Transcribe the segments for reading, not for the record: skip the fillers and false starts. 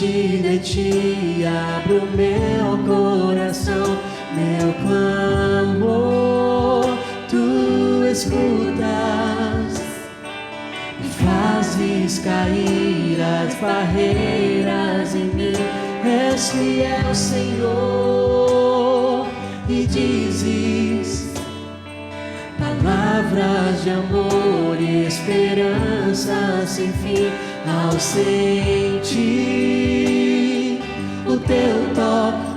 de ti abro meu coração, meu clamor tu escutas e fazes cair as barreiras em mim. És fiel, Senhor, e dizes palavras de amor e esperança sem fim. Ao sentir o teu toque,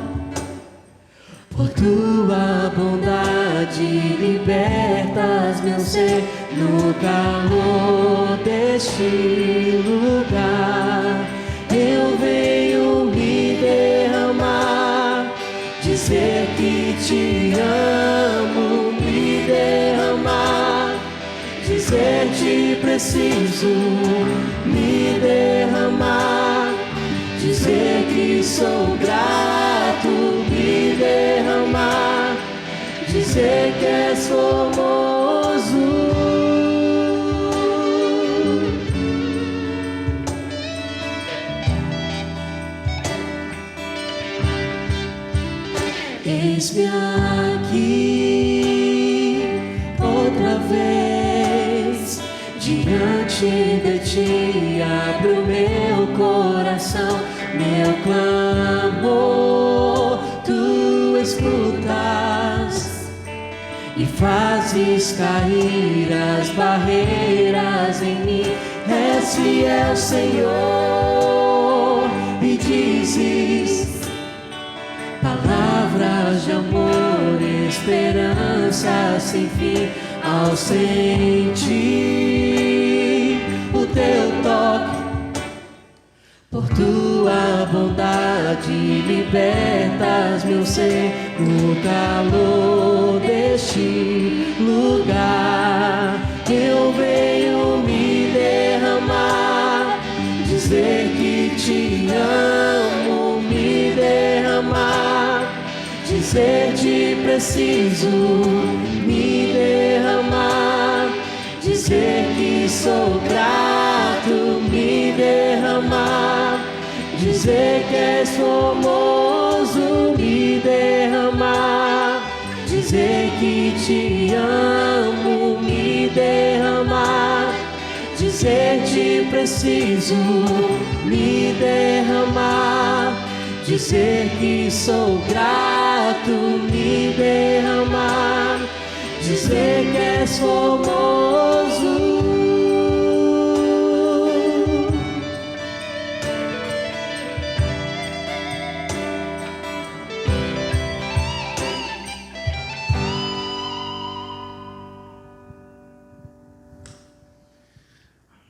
por tua bondade libertas meu ser. No calor deste lugar eu venho me derramar, dizer que te amo, me derramar, dizer te preciso, me derramar, dizer que sou grato, me derramar, dizer que és formoso. Eis-me aqui outra vez, diante de ti abro meu coração, meu clamor tu escutas e fazes cair as barreiras em mim. És fiel, Senhor, e dizes palavras de amor e esperança sem fim. Ao sentir o teu toque, por tua bondade libertas meu ser. No calor deste lugar eu venho me derramar, dizer que te amo, me derramar, dizer te preciso, me derramar, dizer que sou grato, me derramar, dizer que és formoso, me derramar, dizer que te amo, me derramar, dizer te preciso, me derramar, dizer que sou grato, me derramar, dizer que és formoso.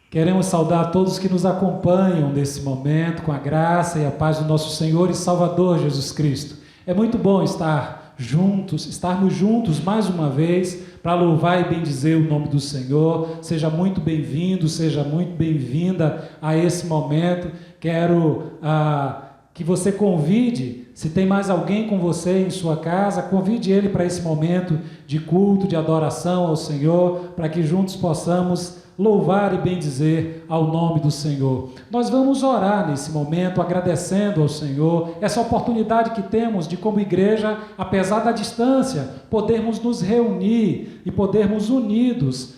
Queremos saudar todos que nos acompanham nesse momento com a graça e a paz do nosso Senhor e Salvador Jesus Cristo. É muito bom estarmos juntos mais uma vez para louvar e bendizer o nome do Senhor. Seja muito bem-vindo, seja muito bem-vinda a esse momento. Quero que você convide, se tem mais alguém com você em sua casa, convide ele para esse momento de culto, de adoração ao Senhor, para que juntos possamos louvar e bendizer ao nome do Senhor. Nós vamos orar nesse momento, agradecendo ao Senhor essa oportunidade que temos de, como igreja, apesar da distância, podermos nos reunir e podermos unidos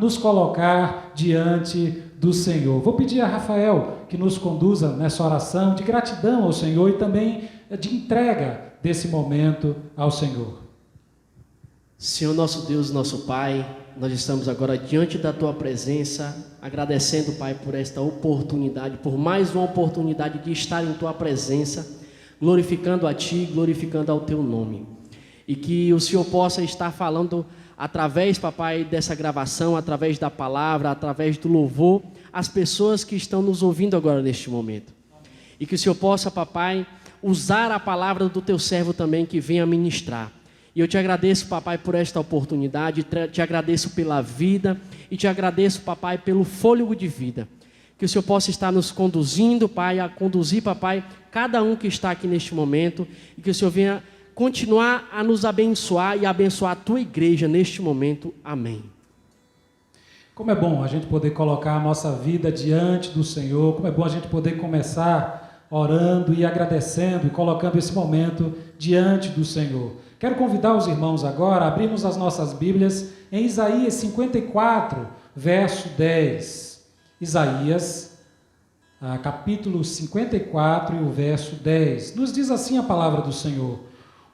nos colocar diante do Senhor. Vou pedir a Rafael que nos conduza nessa oração de gratidão ao Senhor e também de entrega desse momento ao Senhor. Senhor nosso Deus, nosso Pai, nós estamos agora diante da Tua presença, agradecendo, Pai, por esta oportunidade, por mais uma oportunidade de estar em Tua presença, glorificando a Ti, glorificando ao Teu nome. E que o Senhor possa estar falando através, Papai, dessa gravação, através da palavra, através do louvor, as pessoas que estão nos ouvindo agora neste momento. E que o Senhor possa, Papai, usar a palavra do Teu servo também que venha ministrar. E eu te agradeço, Papai, por esta oportunidade, te agradeço pela vida e te agradeço, Papai, pelo fôlego de vida. Que o Senhor possa estar nos conduzindo, Pai, a conduzir, Papai, cada um que está aqui neste momento, e que o Senhor venha continuar a nos abençoar e abençoar a Tua igreja neste momento. Amém. Como é bom a gente poder colocar a nossa vida diante do Senhor, como é bom a gente poder começar orando e agradecendo e colocando esse momento diante do Senhor. Quero convidar os irmãos agora a abrirmos as nossas Bíblias em Isaías 54, verso 10. Isaías, capítulo 54 e o verso 10. Nos diz assim a palavra do Senhor: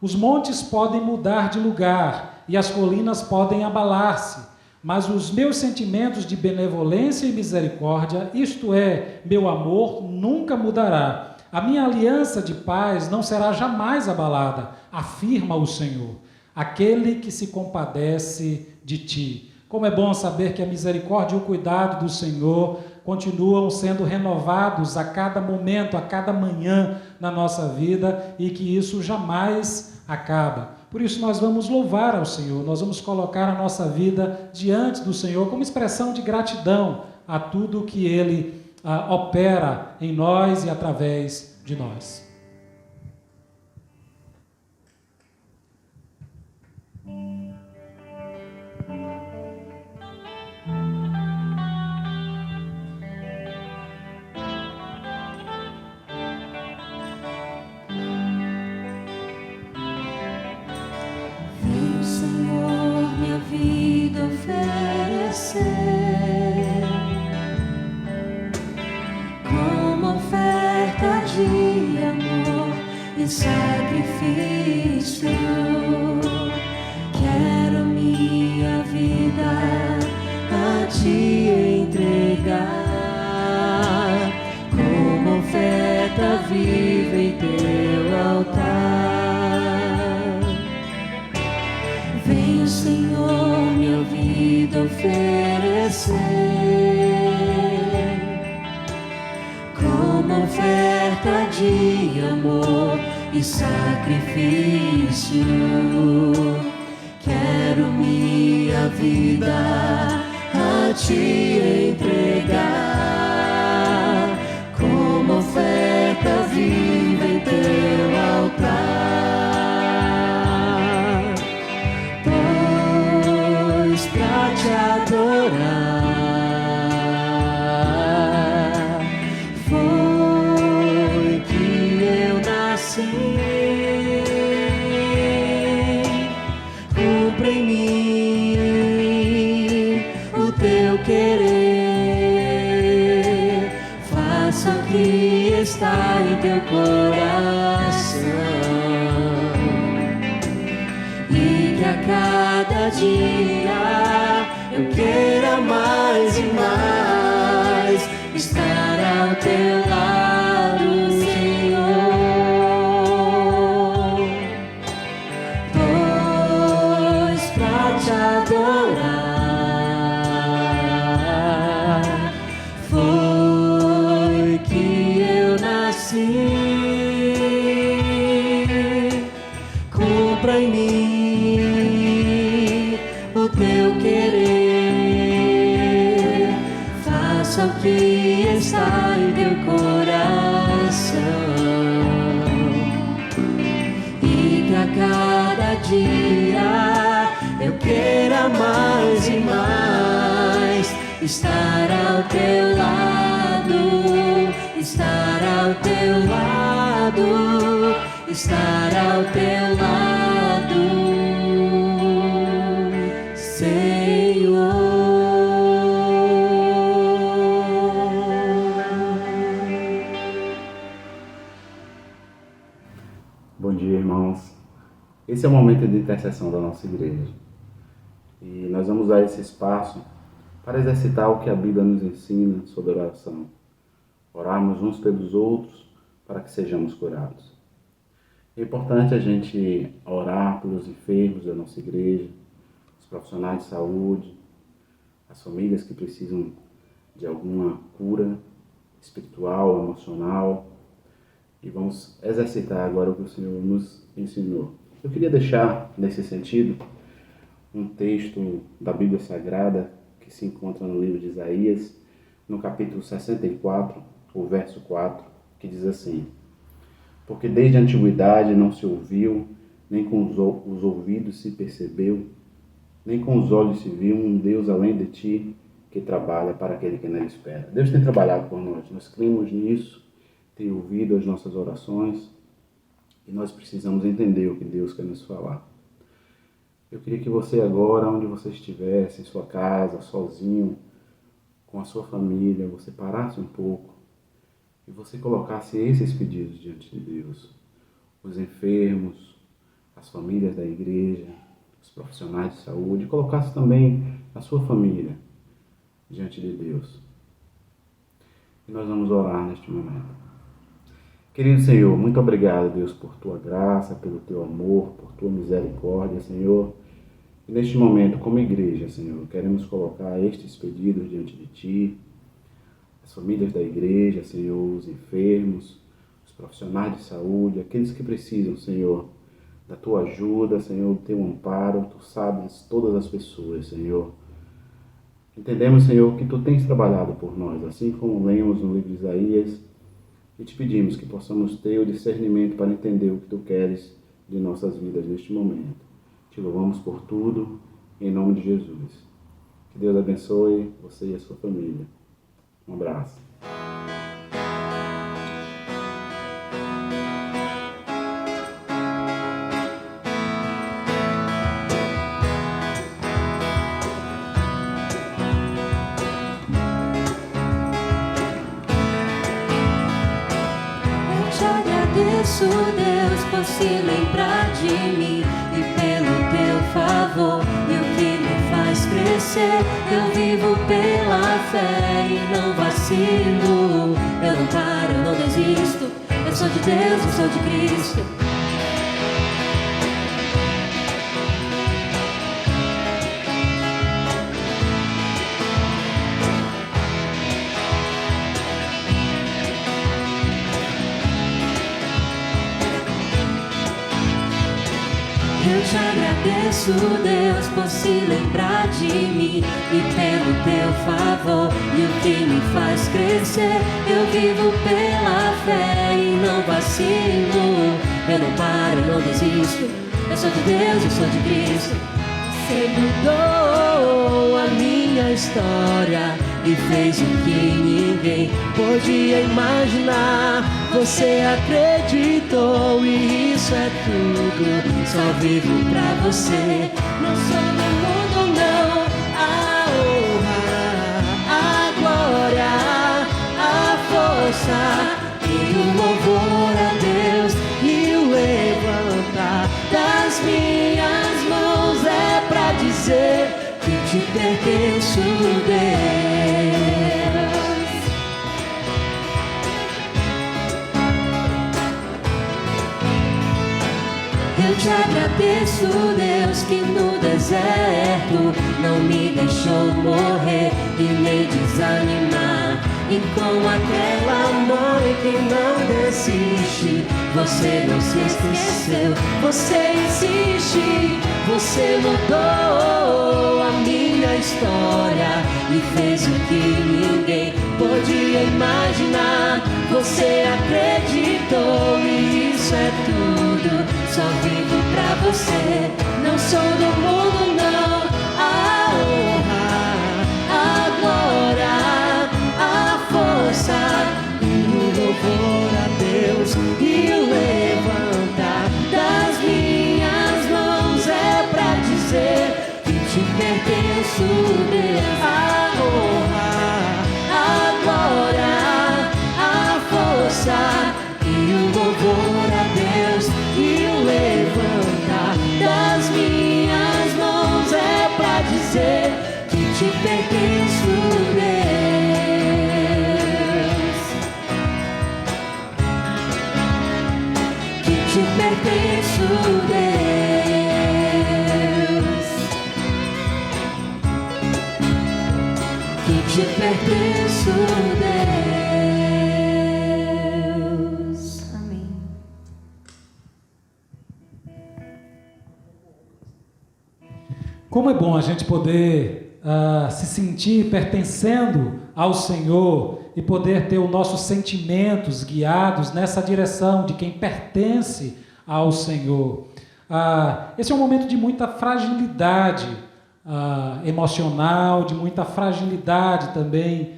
os montes podem mudar de lugar e as colinas podem abalar-se, mas os meus sentimentos de benevolência e misericórdia, isto é, meu amor, nunca mudará. A minha aliança de paz não será jamais abalada, afirma o Senhor, aquele que se compadece de ti. Como é bom saber que a misericórdia e o cuidado do Senhor continuam sendo renovados a cada momento, a cada manhã na nossa vida, e que isso jamais acaba. Por isso nós vamos louvar ao Senhor, nós vamos colocar a nossa vida diante do Senhor como expressão de gratidão a tudo que Ele opera em nós e através de nós. Vem, Senhor, minha vida oferecer como oferta de amor e sacrifício. Quero minha vida a te entregar como oferta viva em teu altar. Vem, Senhor, minha vida oferecer como oferta de amor e sacrifício. Quero minha vida a te entregar como oferta viva em teu altar. Pois pra te adorar foi que eu nasci. Cumpre em mim o teu querer, faça o que está em teu coração, e que a cada dia eu queira mais e mais estar ao teu lado, Senhor. Pois pra te adorar foi que eu nasci. Cumpra em mim o teu querer, faça o que está em teu coração, e que a cada dia eu queira mais e mais estar ao teu lado, estar ao teu lado, estar ao teu lado, Senhor. Bom dia, irmãos. Esse é o momento de intercessão da nossa igreja. E nós vamos usar esse espaço para exercitar o que a Bíblia nos ensina sobre oração. Orarmos uns pelos outros para que sejamos curados. É importante a gente orar pelos enfermos da nossa igreja, os profissionais de saúde, as famílias que precisam de alguma cura espiritual, emocional. E vamos exercitar agora o que o Senhor nos ensinou. Eu queria deixar, nesse sentido, um texto da Bíblia Sagrada que se encontra no livro de Isaías, no capítulo 64, o verso 4, que diz assim: porque desde a antiguidade não se ouviu, nem com os ouvidos se percebeu, nem com os olhos se viu um Deus além de ti, que trabalha para aquele que nele espera. Deus tem trabalhado por nós, nós cremos nisso, tem ouvido as nossas orações e nós precisamos entender o que Deus quer nos falar. Eu queria que você agora, onde você estivesse, em sua casa, sozinho, com a sua família, você parasse um pouco e você colocasse esses pedidos diante de Deus. Os enfermos, as famílias da igreja, os profissionais de saúde, e colocasse também a sua família diante de Deus. E nós vamos orar neste momento. Querido Senhor, muito obrigado, Deus, por Tua graça, pelo Teu amor, por Tua misericórdia, Senhor. E neste momento, como igreja, Senhor, queremos colocar estes pedidos diante de Ti, as famílias da igreja, Senhor, os enfermos, os profissionais de saúde, aqueles que precisam, Senhor, da Tua ajuda, Senhor, do Teu amparo. Tu sabes todas as pessoas, Senhor. Entendemos, Senhor, que Tu tens trabalhado por nós, assim como lemos no livro de Isaías, e te pedimos que possamos ter o discernimento para entender o que Tu queres de nossas vidas neste momento. Te louvamos por tudo, em nome de Jesus. Que Deus abençoe você e a sua família. Um abraço. Deus, por se lembrar de mim e pelo Teu favor e o que me faz crescer. Eu vivo pela fé e não vacilo. Eu não paro, eu não desisto. Eu sou de Deus, eu sou de Cristo. Eu te agradeço, Deus, por se lembrar de mim e pelo Teu favor e o que me faz crescer. Eu vivo pela fé e não vacilo. Eu não paro, eu não desisto. Eu sou de Deus, eu sou de Cristo. Você mudou a minha história e fez o que ninguém podia imaginar. Você acreditou e isso é tudo. Só vivo pra você. Não sou do mundo, não. A honra, a glória, a força e o louvor a Deus e o levantar das minhas mãos é pra dizer que te pertenço, Deus. Eu te agradeço, Deus, que no deserto não me deixou morrer e nem desanimar. E com aquela mãe que não desiste, você não se esqueceu, você insiste. Você mudou a minha história e fez o que ninguém podia imaginar. Você acreditou e isso é tudo. Só vivo pra você. Não sou do mundo, não. A honra, a glória, a força e o louvor a Deus e o levantar das minhas mãos é pra dizer que te pertenço, Deus. A honra, a glória, a força e o louvor a Deus e o levantar das minhas mãos é pra dizer que te pertenço, Deus. Que te pertenço, Deus. Que te pertenço, Deus. Como é bom a gente poder se sentir pertencendo ao Senhor e poder ter os nossos sentimentos guiados nessa direção de quem pertence ao Senhor. Esse é um momento de muita fragilidade emocional, de muita fragilidade também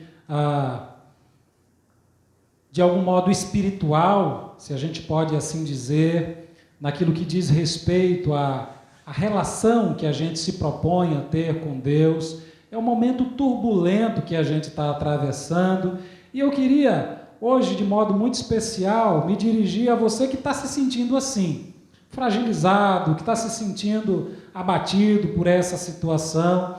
de algum modo espiritual, se a gente pode assim dizer, naquilo que diz respeito à relação que a gente se propõe a ter com Deus. É um momento turbulento que a gente está atravessando, e eu queria, hoje, de modo muito especial, me dirigir a você que está se sentindo assim, fragilizado, que está se sentindo abatido por essa situação.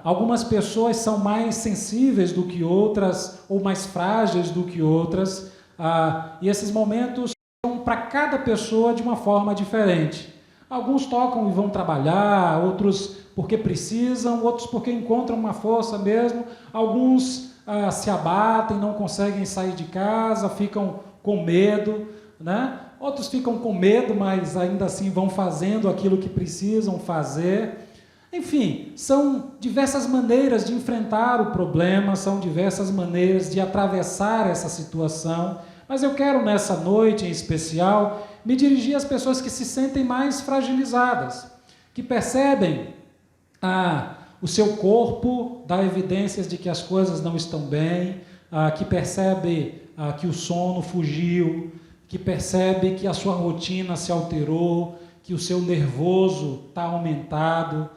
Algumas pessoas são mais sensíveis do que outras, ou mais frágeis do que outras, e esses momentos são para cada pessoa de uma forma diferente. Alguns tocam e vão trabalhar, outros porque precisam, outros porque encontram uma força mesmo, alguns se abatem, não conseguem sair de casa, ficam com medo, né? Outros ficam com medo, mas ainda assim vão fazendo aquilo que precisam fazer. Enfim, são diversas maneiras de enfrentar o problema, são diversas maneiras de atravessar essa situação, mas eu quero nessa noite em especial me dirigir às pessoas que se sentem mais fragilizadas, que percebem o seu corpo dá evidências de que as coisas não estão bem, que percebe que o sono fugiu, que percebe que a sua rotina se alterou, que o seu nervoso está aumentado.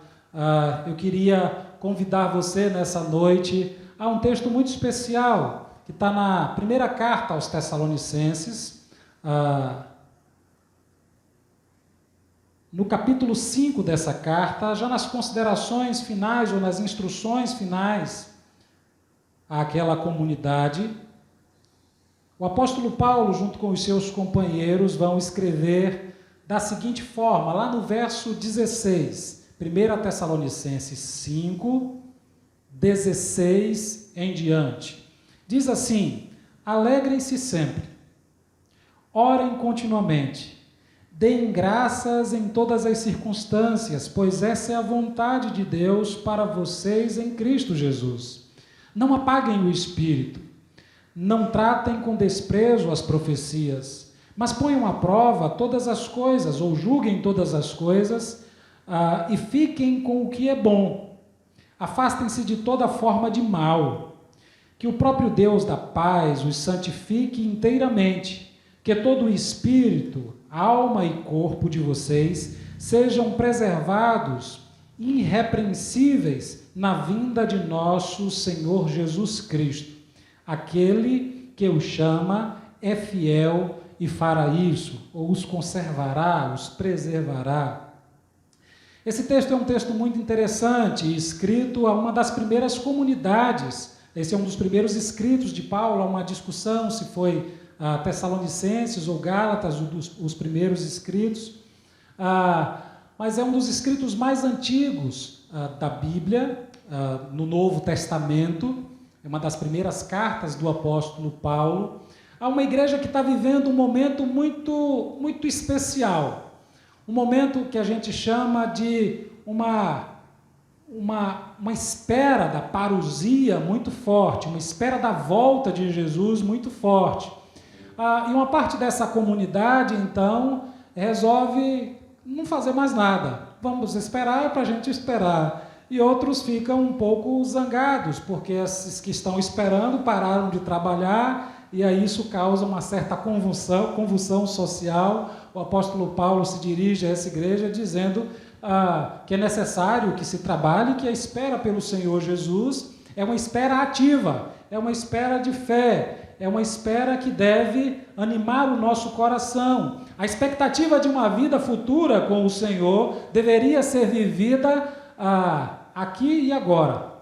Eu queria convidar você nessa noite a um texto muito especial, que está na primeira carta aos Tessalonicenses, no capítulo 5 dessa carta, já nas considerações finais ou nas instruções finais àquela comunidade, o apóstolo Paulo, junto com os seus companheiros, vão escrever da seguinte forma, lá no verso 16, 1 Tessalonicenses 5, 16 em diante. Diz assim: alegrem-se sempre, orem continuamente, deem graças em todas as circunstâncias, pois essa é a vontade de Deus para vocês em Cristo Jesus. Não apaguem o espírito, não tratem com desprezo as profecias, mas ponham à prova todas as coisas, ou julguem todas as coisas, e fiquem com o que é bom. Afastem-se de toda forma de mal. Que o próprio Deus da paz os santifique inteiramente, que todo o espírito, alma e corpo de vocês sejam preservados, irrepreensíveis, na vinda de nosso Senhor Jesus Cristo. Aquele que os chama é fiel e fará isso, ou os conservará, os preservará. Esse texto é um texto muito interessante, escrito a uma das primeiras comunidades. Esse é um dos primeiros escritos de Paulo, a uma discussão se foi Tessalonicenses ou Gálatas, os primeiros escritos, mas é um dos escritos mais antigos da Bíblia, no Novo Testamento, é uma das primeiras cartas do apóstolo Paulo, a uma igreja que está vivendo um momento muito, muito especial, um momento que a gente chama de uma espera da parousia muito forte, uma espera da volta de Jesus muito forte. E uma parte dessa comunidade, então, resolve não fazer mais nada. Vamos esperar para a gente esperar. E outros ficam um pouco zangados, porque esses que estão esperando pararam de trabalhar, e aí isso causa uma certa convulsão social. O apóstolo Paulo se dirige a essa igreja dizendo que é necessário que se trabalhe, que a espera pelo Senhor Jesus é uma espera ativa, é uma espera de fé, é uma espera que deve animar o nosso coração. A expectativa de uma vida futura com o Senhor deveria ser vivida aqui e agora,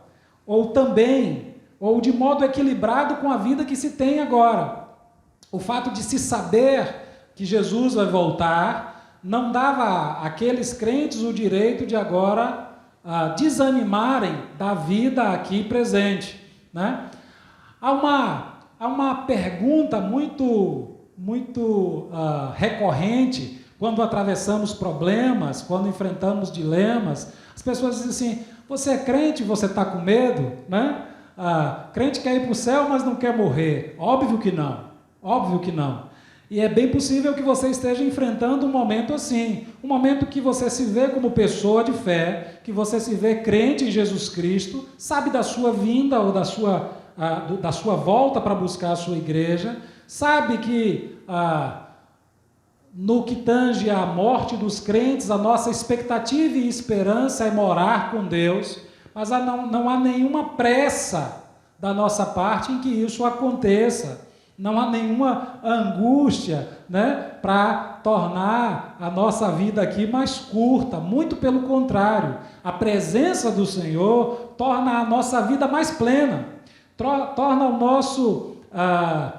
ou de modo equilibrado com a vida que se tem agora. O fato de se saber que Jesus vai voltar não dava àqueles crentes o direito de agora desanimarem da vida aqui presente, né? Há uma pergunta muito recorrente quando atravessamos problemas, quando enfrentamos dilemas. As pessoas dizem assim: você é crente, você está com medo, né? Crente quer ir para o céu, mas não quer morrer. Óbvio que não, óbvio que não. E é bem possível que você esteja enfrentando um momento assim, um momento que você se vê como pessoa de fé, que você se vê crente em Jesus Cristo, sabe da sua vinda ou da sua volta para buscar a sua igreja, sabe que no que tange à morte dos crentes, a nossa expectativa e esperança é morar com Deus, mas não há nenhuma pressa da nossa parte em que isso aconteça. Não há nenhuma angústia, né, para tornar a nossa vida aqui mais curta. Muito pelo contrário, a presença do Senhor torna a nossa vida mais plena, torna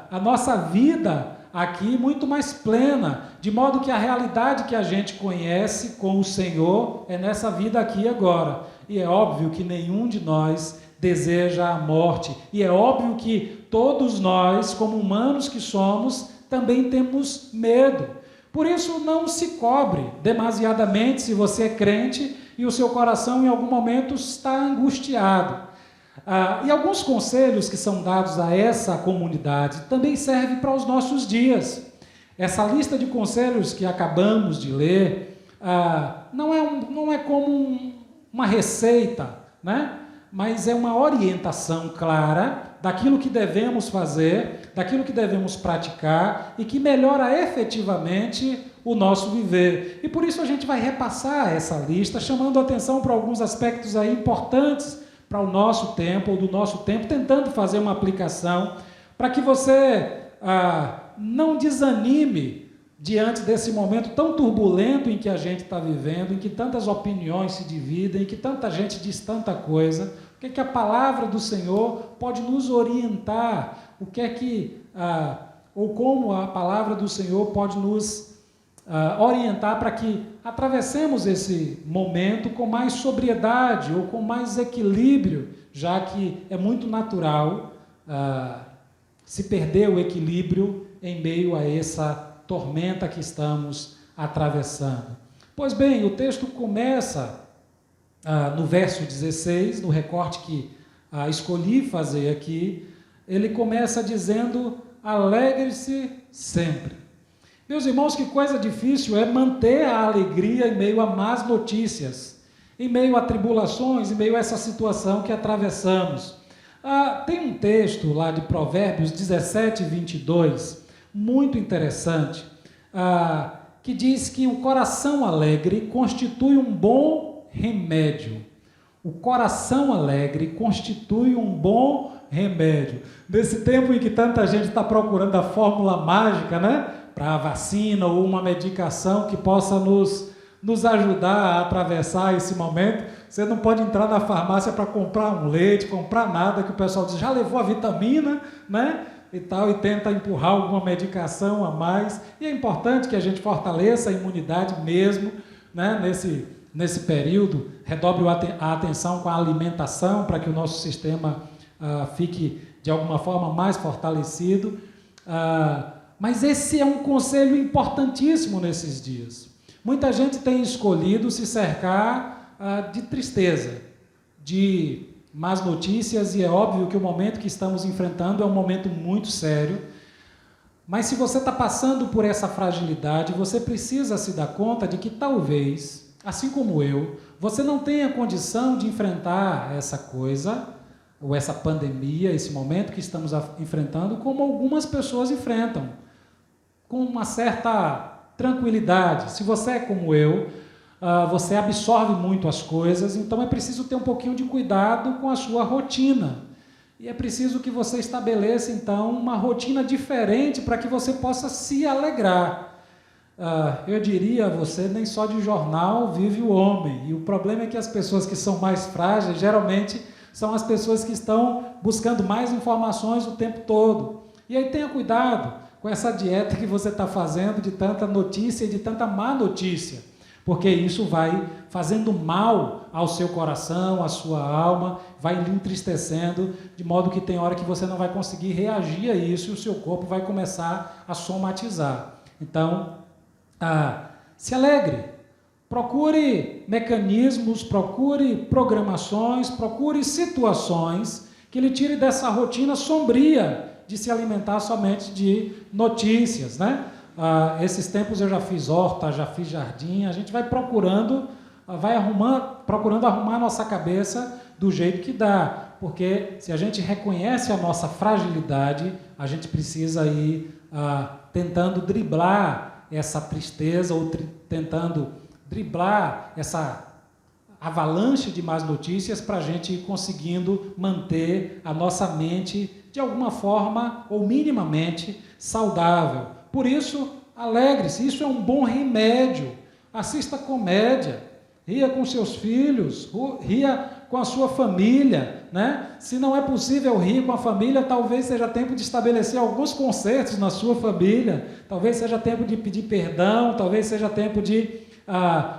a nossa vida aqui muito mais plena, de modo que a realidade que a gente conhece com o Senhor é nessa vida aqui e agora. E é óbvio que nenhum de nós deseja a morte, e é óbvio que todos nós, como humanos que somos, também temos medo. Por isso, não se cobre demasiadamente se você é crente e o seu coração em algum momento está angustiado. E alguns conselhos que são dados a essa comunidade também servem para os nossos dias. Essa lista de conselhos que acabamos de ler não é como uma receita, né? Mas é uma orientação clara daquilo que devemos fazer, daquilo que devemos praticar e que melhora efetivamente o nosso viver. E por isso a gente vai repassar essa lista, chamando a atenção para alguns aspectos aí importantes para o nosso tempo, ou do nosso tempo, tentando fazer uma aplicação para que você não desanime diante desse momento tão turbulento em que a gente está vivendo, em que tantas opiniões se dividem, em que tanta gente diz tanta coisa. O que é que a palavra do Senhor pode nos orientar? O que é que, ou como a palavra do Senhor pode nos orientar para que atravessemos esse momento com mais sobriedade ou com mais equilíbrio, já que é muito natural se perder o equilíbrio em meio a essa tormenta que estamos atravessando. Pois bem, o texto começa no verso 16, no recorte que escolhi fazer aqui, ele começa dizendo: alegre-se sempre. Meus irmãos, que coisa difícil é manter a alegria em meio a más notícias, em meio a tribulações, em meio a essa situação que atravessamos. Tem um texto lá de Provérbios 17, 22, muito interessante, que diz que o coração alegre constitui um bom remédio. O coração alegre constitui um bom remédio. Nesse tempo em que tanta gente está procurando a fórmula mágica, né, para a vacina ou uma medicação que possa nos ajudar a atravessar esse momento, você não pode entrar na farmácia para comprar um leite, comprar nada, que o pessoal diz, já levou a vitamina, né? E tal, e tenta empurrar alguma medicação a mais. E é importante que a gente fortaleça a imunidade mesmo, né? Nesse período, redobre a atenção com a alimentação para que o nosso sistema fique de alguma forma mais fortalecido. Mas esse é um conselho importantíssimo nesses dias. Muita gente tem escolhido se cercar de tristeza, de más notícias, e é óbvio que o momento que estamos enfrentando é um momento muito sério, mas se você está passando por essa fragilidade, você precisa se dar conta de que talvez, assim como eu, você não tenha condição de enfrentar essa coisa, ou essa pandemia, esse momento que estamos enfrentando, como algumas pessoas enfrentam, com uma certa tranquilidade. Se você é como eu, você absorve muito as coisas, então é preciso ter um pouquinho de cuidado com a sua rotina. E é preciso que você estabeleça, então, uma rotina diferente para que você possa se alegrar. Eu diria a você, nem só de jornal vive o homem. E o problema é que as pessoas que são mais frágeis, geralmente, são as pessoas que estão buscando mais informações o tempo todo. E aí tenha cuidado com essa dieta que você está fazendo de tanta notícia e de tanta má notícia, porque isso vai fazendo mal ao seu coração, à sua alma, vai lhe entristecendo, de modo que tem hora que você não vai conseguir reagir a isso e o seu corpo vai começar a somatizar. Então, se alegre, procure mecanismos, procure programações, procure situações que lhe tire dessa rotina sombria de se alimentar somente de notícias, né? esses tempos eu já fiz horta, já fiz jardim, a gente vai procurando arrumar a nossa cabeça do jeito que dá, porque se a gente reconhece a nossa fragilidade, a gente precisa ir tentando driblar essa tristeza ou tentando driblar essa avalanche de más notícias para a gente ir conseguindo manter a nossa mente de alguma forma ou minimamente saudável. Por isso, alegre-se, isso é um bom remédio. Assista comédia, ria com seus filhos, ria com a sua família, né? Se não é possível rir com a família, talvez seja tempo de estabelecer alguns concertos na sua família, talvez seja tempo de pedir perdão, talvez seja tempo de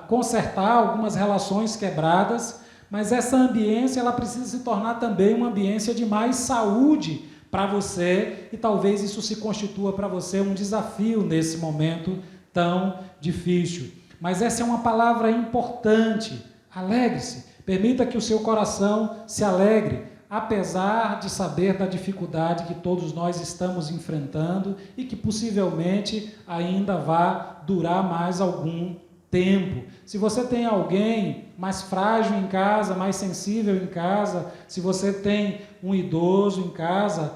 consertar algumas relações quebradas, mas essa ambiência ela precisa se tornar também uma ambiência de mais saúde para você, e talvez isso se constitua para você um desafio nesse momento tão difícil. Mas essa é uma palavra importante, alegre-se, permita que o seu coração se alegre, apesar de saber da dificuldade que todos nós estamos enfrentando e que possivelmente ainda vai durar mais algum tempo. Se você tem alguém mais frágil em casa, mais sensível em casa, se você tem um idoso em casa,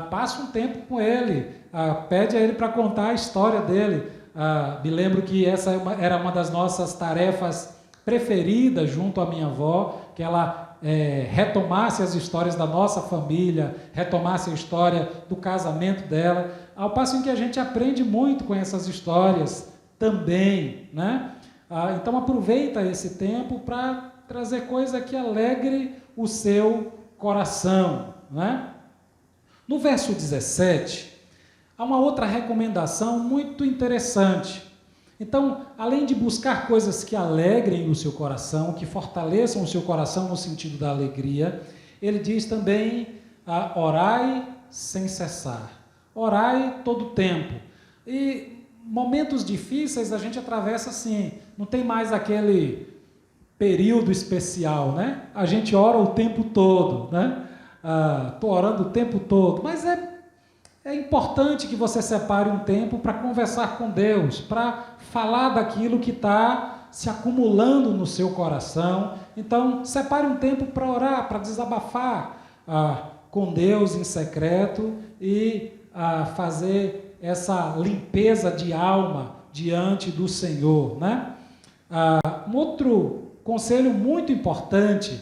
passe um tempo com ele, pede a ele para contar a história dele. Me lembro que essa era uma das nossas tarefas preferidas junto à minha avó, que ela retomasse as histórias da nossa família, retomasse a história do casamento dela, ao passo em que a gente aprende muito com essas histórias também, né? Então aproveita esse tempo para trazer coisa que alegre o seu coração, né? No verso 17, há uma outra recomendação muito interessante. Então, além de buscar coisas que alegrem o seu coração, que fortaleçam o seu coração no sentido da alegria, ele diz também, orai sem cessar. Orai todo o tempo. E momentos difíceis a gente atravessa assim, não tem mais aquele período especial, né? A gente ora o tempo todo, né? Estou orando o tempo todo, mas é importante que você separe um tempo para conversar com Deus, para falar daquilo que está se acumulando no seu coração. Então, separe um tempo para orar, para desabafar com Deus em secreto e fazer essa limpeza de alma diante do Senhor, né? Um outro conselho muito importante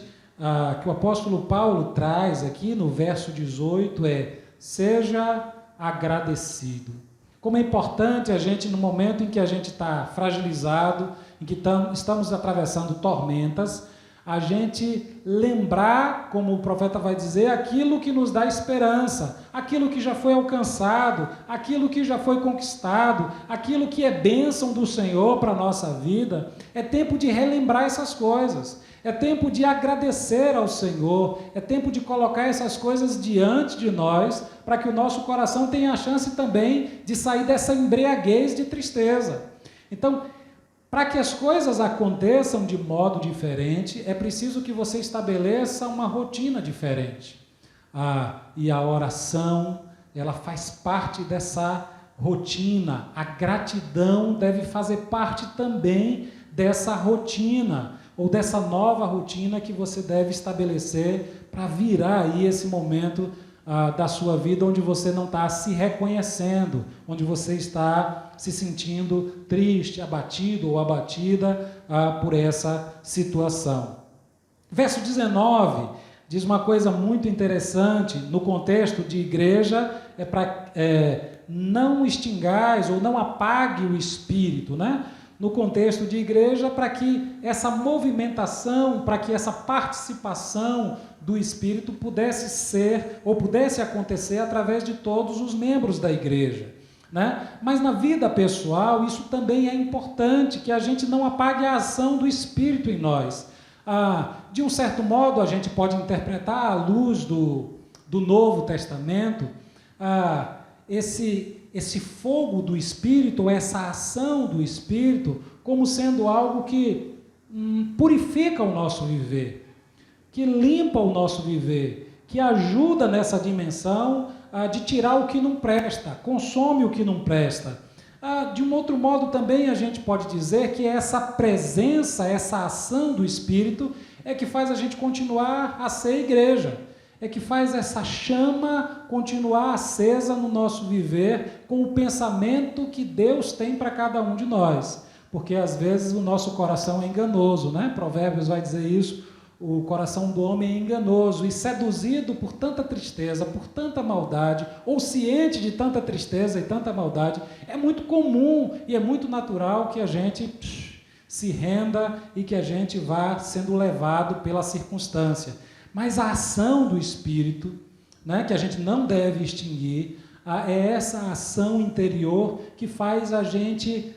que o apóstolo Paulo traz aqui no verso 18 é: seja agradecido. Como é importante a gente, no momento em que a gente está fragilizado, em que estamos atravessando tormentas, a gente lembrar, como o profeta vai dizer, aquilo que nos dá esperança, aquilo que já foi alcançado, aquilo que já foi conquistado, aquilo que é bênção do Senhor para a nossa vida. É tempo de relembrar essas coisas, é tempo de agradecer ao Senhor, é tempo de colocar essas coisas diante de nós, para que o nosso coração tenha a chance também de sair dessa embriaguez de tristeza. Então, para que as coisas aconteçam de modo diferente, é preciso que você estabeleça uma rotina diferente. E a oração, ela faz parte dessa rotina. A gratidão deve fazer parte também dessa rotina, ou dessa nova rotina que você deve estabelecer para virar aí esse momento da sua vida onde você não está se reconhecendo, onde você está se sentindo triste, abatido ou abatida por essa situação. Verso 19 diz uma coisa muito interessante no contexto de igreja, não extingais ou não apague o espírito, né? No contexto de igreja, para que essa movimentação, para que essa participação do Espírito pudesse ser ou pudesse acontecer através de todos os membros da igreja, né? Mas na vida pessoal, isso também é importante, que a gente não apague a ação do Espírito em nós. De um certo modo, a gente pode interpretar à luz do Novo Testamento, esse fogo do Espírito, essa ação do Espírito, como sendo algo que purifica o nosso viver, que limpa o nosso viver, que ajuda nessa dimensão de tirar o que não presta, consome o que não presta. De um outro modo também a gente pode dizer que essa presença, essa ação do Espírito é que faz a gente continuar a ser igreja, é que faz essa chama continuar acesa no nosso viver com o pensamento que Deus tem para cada um de nós, porque às vezes o nosso coração é enganoso, né? Provérbios vai dizer isso, o coração do homem é enganoso e seduzido por tanta tristeza, por tanta maldade, ou ciente de tanta tristeza e tanta maldade, é muito comum e é muito natural que a gente se renda e que a gente vá sendo levado pela circunstância. Mas a ação do Espírito, né, que a gente não deve extinguir, é essa ação interior que faz a gente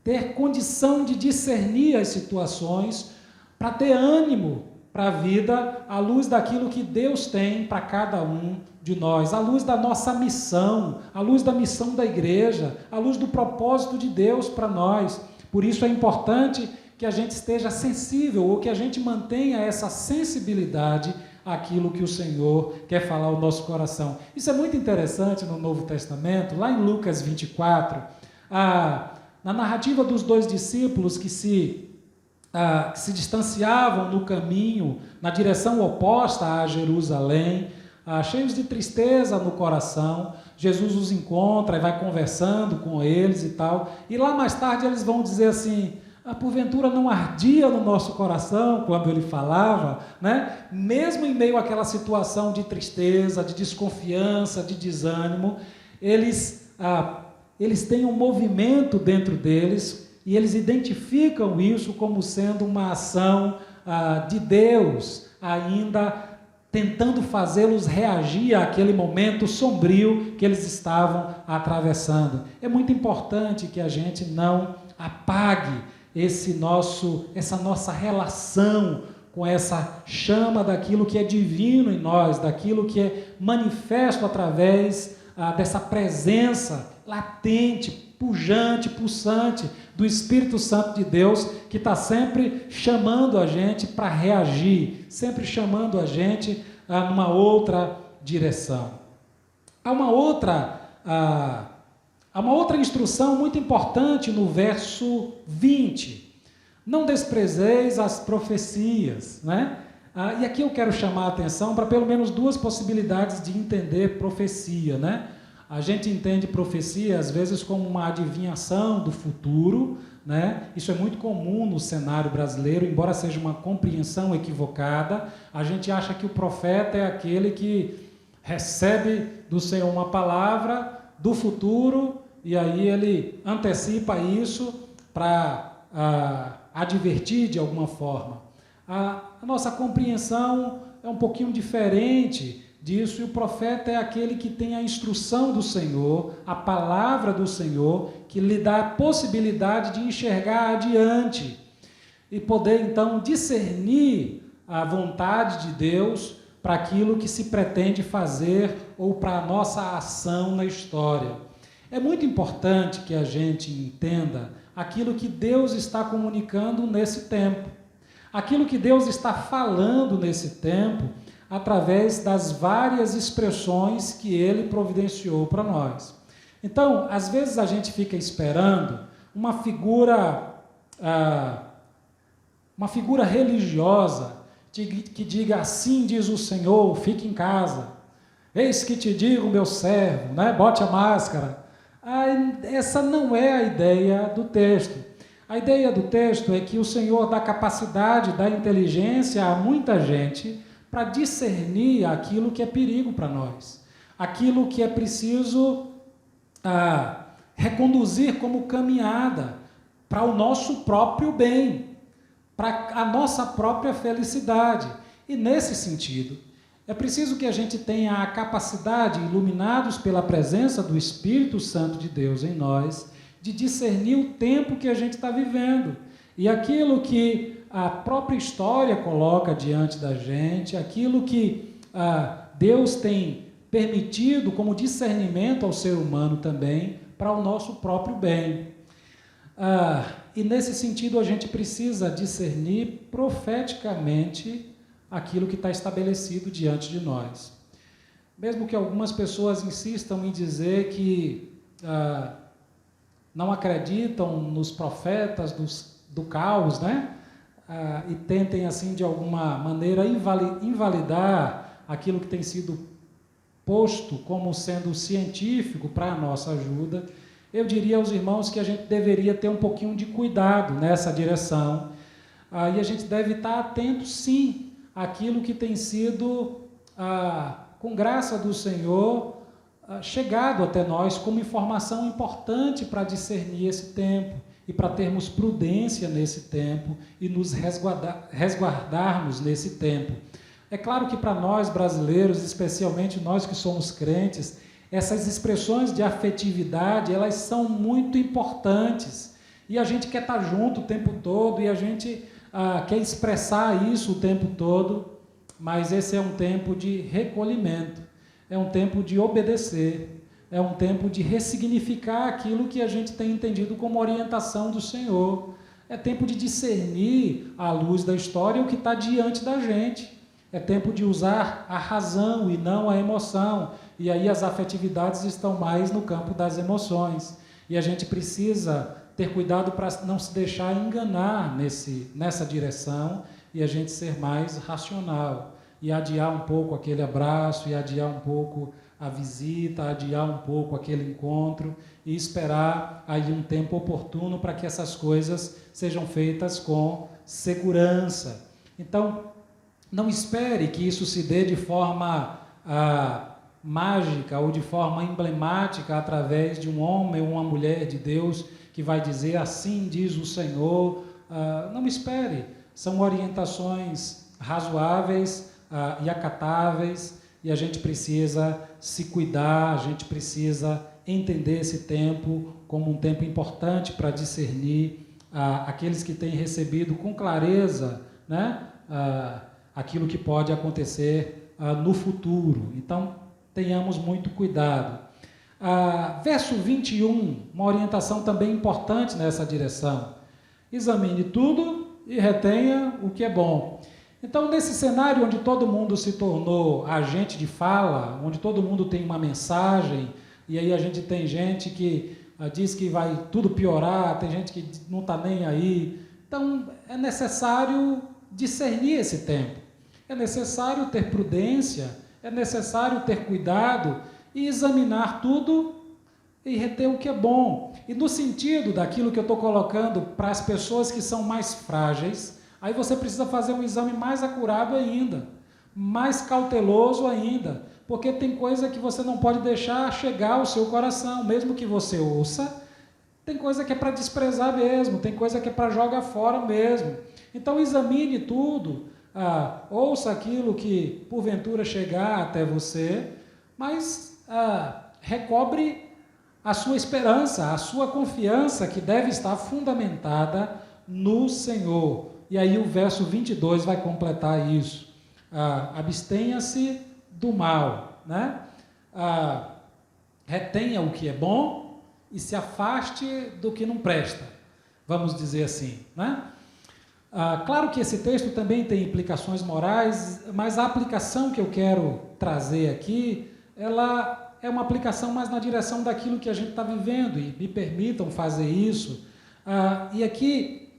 ter condição de discernir as situações, para ter ânimo para a vida, à luz daquilo que Deus tem para cada um de nós, à luz da nossa missão, à luz da missão da igreja, à luz do propósito de Deus para nós. Por isso é importante que a gente esteja sensível, ou que a gente mantenha essa sensibilidade àquilo que o Senhor quer falar ao nosso coração. Isso é muito interessante no Novo Testamento, lá em Lucas 24, na narrativa dos 2 discípulos que se distanciavam no caminho, na direção oposta a Jerusalém, cheios de tristeza no coração. Jesus os encontra e vai conversando com eles e tal, e lá mais tarde eles vão dizer assim: porventura não ardia no nosso coração quando ele falava, né? Mesmo em meio àquela situação de tristeza, de desconfiança, de desânimo, eles têm um movimento dentro deles, e eles identificam isso como sendo uma ação de Deus, ainda tentando fazê-los reagir àquele momento sombrio que eles estavam atravessando. É muito importante que a gente não apague essa nossa relação com essa chama daquilo que é divino em nós, daquilo que é manifesto através dessa presença latente, pujante, pulsante do Espírito Santo de Deus, que está sempre chamando a gente para reagir, sempre chamando a gente numa outra direção. Há uma outra instrução muito importante no verso 20. Não desprezeis as profecias, né? E aqui eu quero chamar a atenção para pelo menos 2 possibilidades de entender profecia, né? A gente entende profecia, às vezes, como uma adivinhação do futuro, né? Isso é muito comum no cenário brasileiro, embora seja uma compreensão equivocada. A gente acha que o profeta é aquele que recebe do Senhor uma palavra do futuro, e aí ele antecipa isso para advertir de alguma forma. A nossa compreensão é um pouquinho diferente disso, e o profeta é aquele que tem a instrução do Senhor, a palavra do Senhor, que lhe dá a possibilidade de enxergar adiante e poder então discernir a vontade de Deus para aquilo que se pretende fazer ou para a nossa ação na história. É muito importante que a gente entenda aquilo que Deus está comunicando nesse tempo, aquilo que Deus está falando nesse tempo, através das várias expressões que Ele providenciou para nós. Então, às vezes a gente fica esperando uma figura religiosa que diga: assim diz o Senhor, fique em casa, eis que te digo, meu servo, né? Bote a máscara. Essa não é a ideia do texto. A ideia do texto é que o Senhor dá capacidade, dá inteligência a muita gente para discernir aquilo que é perigo para nós, aquilo que é preciso reconduzir como caminhada para o nosso próprio bem, para a nossa própria felicidade. E nesse sentido, é preciso que a gente tenha a capacidade, iluminados pela presença do Espírito Santo de Deus em nós, de discernir o tempo que a gente está vivendo e aquilo que a própria história coloca diante da gente, aquilo que Deus tem permitido como discernimento ao ser humano também, para o nosso próprio bem. E nesse sentido a gente precisa discernir profeticamente aquilo que está estabelecido diante de nós. Mesmo que algumas pessoas insistam em dizer que não acreditam nos profetas do caos, né? E tentem, assim, de alguma maneira, invalidar aquilo que tem sido posto como sendo científico para a nossa ajuda, eu diria aos irmãos que a gente deveria ter um pouquinho de cuidado nessa direção, e a gente deve estar atento, sim, àquilo que tem sido, com graça do Senhor, chegado até nós como informação importante para discernir esse tempo e para termos prudência nesse tempo e nos resguardarmos nesse tempo. É claro que para nós brasileiros, especialmente nós que somos crentes, essas expressões de afetividade, elas são muito importantes e a gente quer estar junto o tempo todo e a gente quer expressar isso o tempo todo, mas esse é um tempo de recolhimento, é um tempo de obedecer, é um tempo de ressignificar aquilo que a gente tem entendido como orientação do Senhor. É tempo de discernir, à luz da história, o que está diante da gente. É tempo de usar a razão e não a emoção. E aí as afetividades estão mais no campo das emoções. E a gente precisa ter cuidado para não se deixar enganar nessa direção e a gente ser mais racional. E adiar um pouco aquele abraço, e adiar um pouco a visita, adiar um pouco aquele encontro e esperar aí um tempo oportuno para que essas coisas sejam feitas com segurança. Então, não espere que isso se dê de forma mágica ou de forma emblemática através de um homem ou uma mulher de Deus que vai dizer assim diz o Senhor. Não espere, são orientações razoáveis e acatáveis, e a gente precisa se cuidar, a gente precisa entender esse tempo como um tempo importante para discernir aqueles que têm recebido com clareza, né, aquilo que pode acontecer no futuro. Então, tenhamos muito cuidado. Verso 21, uma orientação também importante nessa direção. Examine tudo e retenha o que é bom. Então, nesse cenário onde todo mundo se tornou agente de fala, onde todo mundo tem uma mensagem, e aí a gente tem gente que diz que vai tudo piorar, tem gente que não está nem aí. Então, é necessário discernir esse tempo. É necessário ter prudência, é necessário ter cuidado e examinar tudo e reter o que é bom. E no sentido daquilo que eu estou colocando para as pessoas que são mais frágeis, aí você precisa fazer um exame mais acurado ainda, mais cauteloso ainda, porque tem coisa que você não pode deixar chegar ao seu coração, mesmo que você ouça, tem coisa que é para desprezar mesmo, tem coisa que é para jogar fora mesmo. Então examine tudo, ouça aquilo que porventura chegar até você, mas recobre a sua esperança, a sua confiança, que deve estar fundamentada no Senhor. E aí o verso 22 vai completar isso. Abstenha-se do mal, né? Retenha o que é bom e se afaste do que não presta, vamos dizer assim, né? Claro que esse texto também tem implicações morais, mas a aplicação que eu quero trazer aqui, ela é uma aplicação mais na direção daquilo que a gente está vivendo, e me permitam fazer isso. E aqui,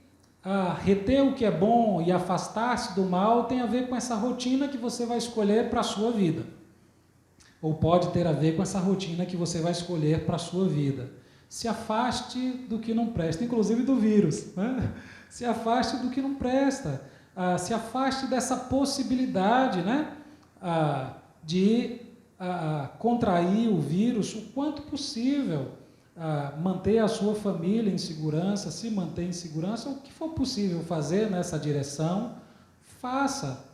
reter o que é bom e afastar-se do mal tem a ver com essa rotina que você vai escolher para a sua vida. Ou pode ter a ver com essa rotina que você vai escolher para a sua vida. Se afaste do que não presta, inclusive do vírus, né? Se afaste do que não presta, se afaste dessa possibilidade, né, de contrair o vírus o quanto possível, manter a sua família em segurança, se manter em segurança, o que for possível fazer nessa direção, faça.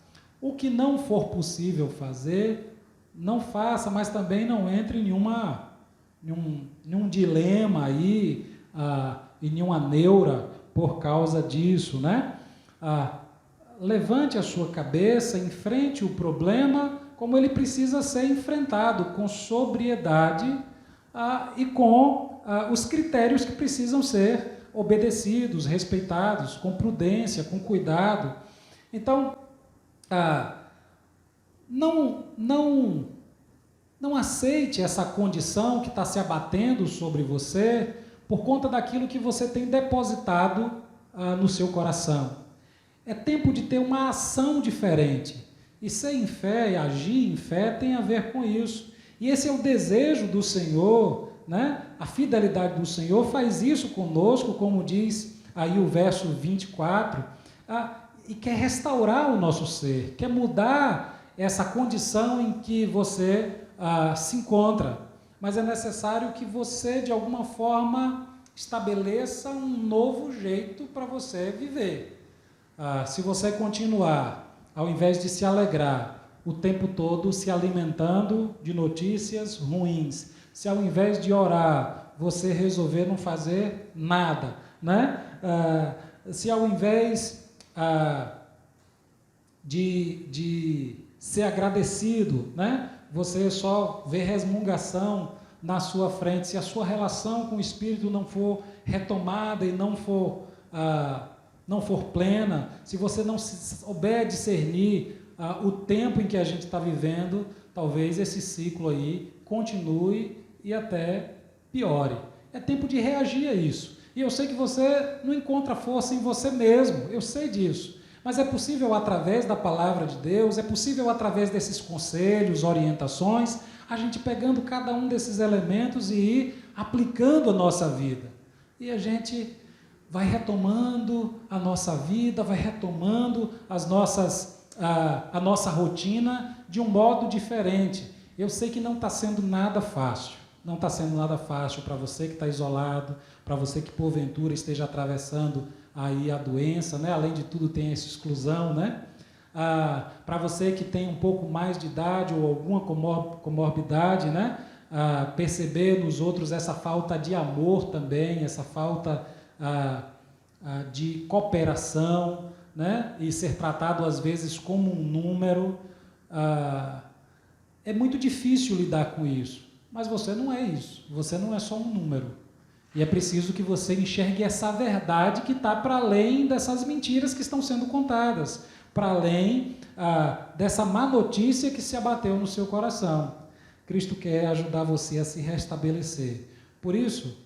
O que não for possível fazer, não faça, mas também não entre em nenhum dilema aí, em nenhuma neura por causa disso, né? Levante a sua cabeça, enfrente o problema como ele precisa ser enfrentado, com sobriedade e com os critérios que precisam ser obedecidos, respeitados, com prudência, com cuidado. Então, não aceite essa condição que está se abatendo sobre você por conta daquilo que você tem depositado no seu coração. É tempo de ter uma ação diferente. E ser em fé e agir em fé tem a ver com isso. E esse é o desejo do Senhor, né? A fidelidade do Senhor faz isso conosco, como diz aí o verso 24, e quer restaurar o nosso ser, quer mudar essa condição em que você se encontra. Mas é necessário que você, de alguma forma, estabeleça um novo jeito para você viver. Se você continuar, ao invés de se alegrar, o tempo todo se alimentando de notícias ruins, se ao invés de orar, você resolver não fazer nada, né? Se ao invés de ser agradecido, né? Você só vê resmungação na sua frente, se a sua relação com o Espírito não for retomada e não for plena, se você não souber discernir o tempo em que a gente está vivendo, talvez esse ciclo aí continue e até piore. É tempo de reagir a isso. E eu sei que você não encontra força em você mesmo, eu sei disso. Mas é possível através da palavra de Deus, é possível através desses conselhos, orientações, a gente pegando cada um desses elementos e ir aplicando a nossa vida. E a gente vai retomando a nossa vida, vai retomando a nossa rotina de um modo diferente. Eu sei que não está sendo nada fácil. Não está sendo nada fácil para você que está isolado, para você que porventura esteja atravessando aí a doença, né? Além de tudo tem essa exclusão, né? Para você que tem um pouco mais de idade ou alguma comorbidade, né? Perceber nos outros essa falta de amor também, essa falta de cooperação, né? E ser tratado às vezes como um número. É muito difícil lidar com isso. Mas você não é isso, você não é só um número. E é preciso que você enxergue essa verdade que está para além dessas mentiras que estão sendo contadas, para além dessa má notícia que se abateu no seu coração. Cristo quer ajudar você a se restabelecer. Por isso,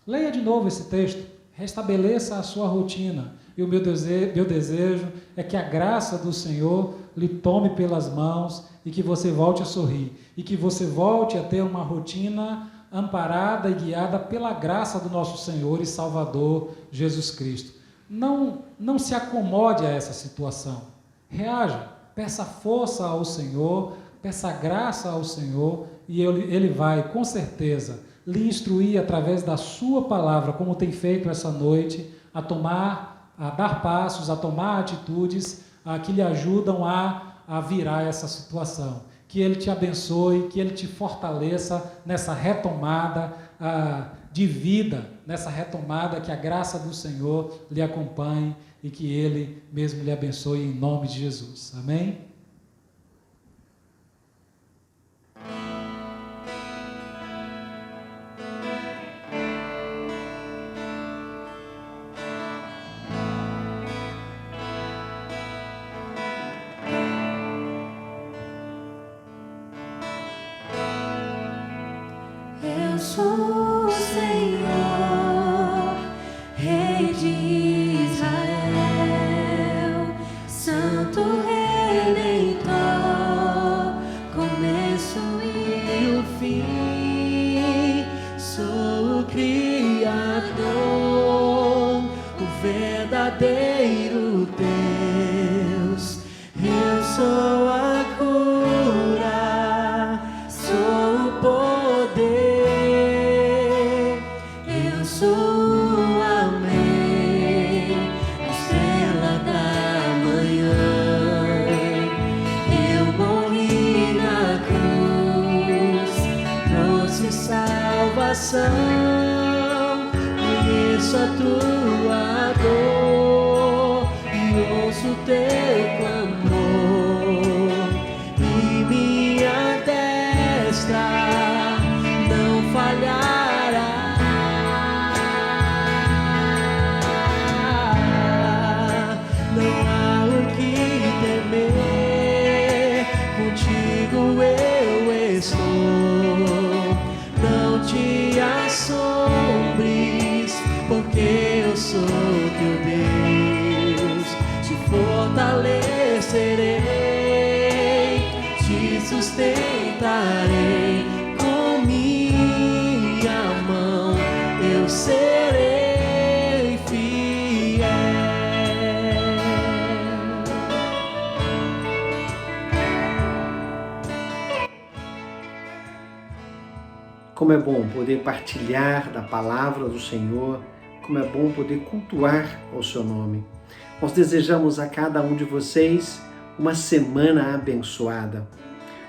leia de novo esse texto, restabeleça a sua rotina. E o meu desejo é que a graça do Senhor lhe tome pelas mãos e que você volte a sorrir. E que você volte a ter uma rotina amparada e guiada pela graça do nosso Senhor e Salvador Jesus Cristo. Não se acomode a essa situação. Reaja, peça força ao Senhor, peça graça ao Senhor e Ele vai, com certeza, lhe instruir através da sua palavra, como tem feito essa noite, a dar passos, a tomar atitudes que lhe ajudam a virar essa situação. Que Ele te abençoe, que Ele te fortaleça nessa retomada de vida, nessa retomada, que a graça do Senhor lhe acompanhe e que Ele mesmo lhe abençoe em nome de Jesus. Amém? Eu sou o Senhor, Rei de Israel, Santo Redentor, começo e o fim. Sou o Criador, o verdadeiro Deus. Eu sou a cura, sou o poder. Eu sou o amém, estrela da manhã. Eu morri na cruz, trouxe salvação. Conheço a tua dor e ouço teu clamor, e minha destra não falhará. Não há o que temer, contigo eu estou. Não te assombres, serei, te sustentarei com minha mão, eu serei fiel. Como é bom poder partilhar da palavra do Senhor, como é bom poder cultuar o seu nome. Nós desejamos a cada um de vocês uma semana abençoada,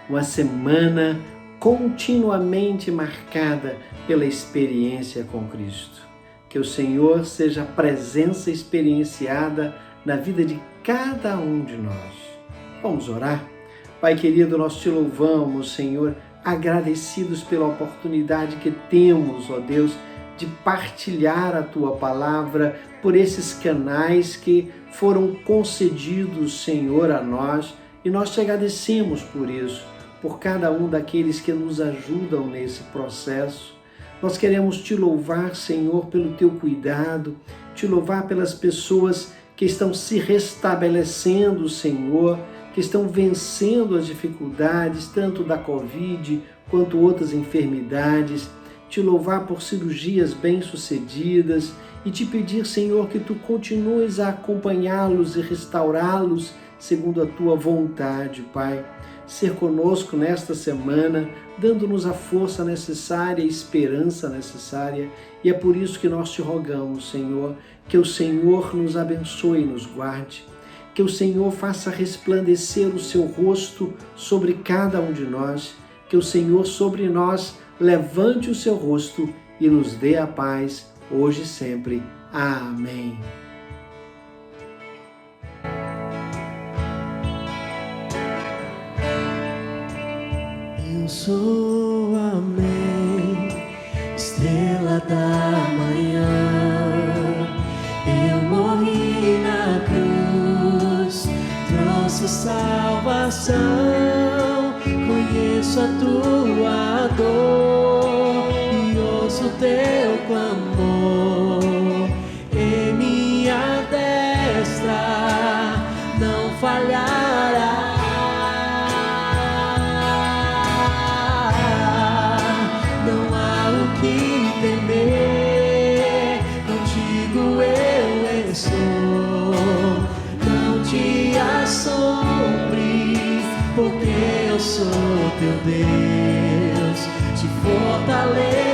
uma semana continuamente marcada pela experiência com Cristo. Que o Senhor seja a presença experienciada na vida de cada um de nós. Vamos orar? Pai querido, nós te louvamos, Senhor, agradecidos pela oportunidade que temos, ó Deus, de partilhar a Tua palavra por esses canais que foram concedidos, Senhor, a nós, e nós te agradecemos por isso, por cada um daqueles que nos ajudam nesse processo. Nós queremos te louvar, Senhor, pelo Teu cuidado, te louvar pelas pessoas que estão se restabelecendo, Senhor, que estão vencendo as dificuldades, tanto da Covid quanto outras enfermidades, te louvar por cirurgias bem-sucedidas e te pedir, Senhor, que Tu continues a acompanhá-los e restaurá-los segundo a Tua vontade, Pai. Ser conosco nesta semana, dando-nos a força necessária, a esperança necessária, e é por isso que nós te rogamos, Senhor, que o Senhor nos abençoe e nos guarde, que o Senhor faça resplandecer o seu rosto sobre cada um de nós, que o Senhor sobre nós levante o seu rosto e nos dê a paz, hoje e sempre. Amém. Eu sou, amém, estrela da manhã. Eu morri na cruz, trouxe salvação. Conheço a tua dor e ouço teu clamor. Em minha destra não falhará. Não há o que temer, contigo eu estou. Não te assombres, porque eu sou teu Deus, te fortaleço.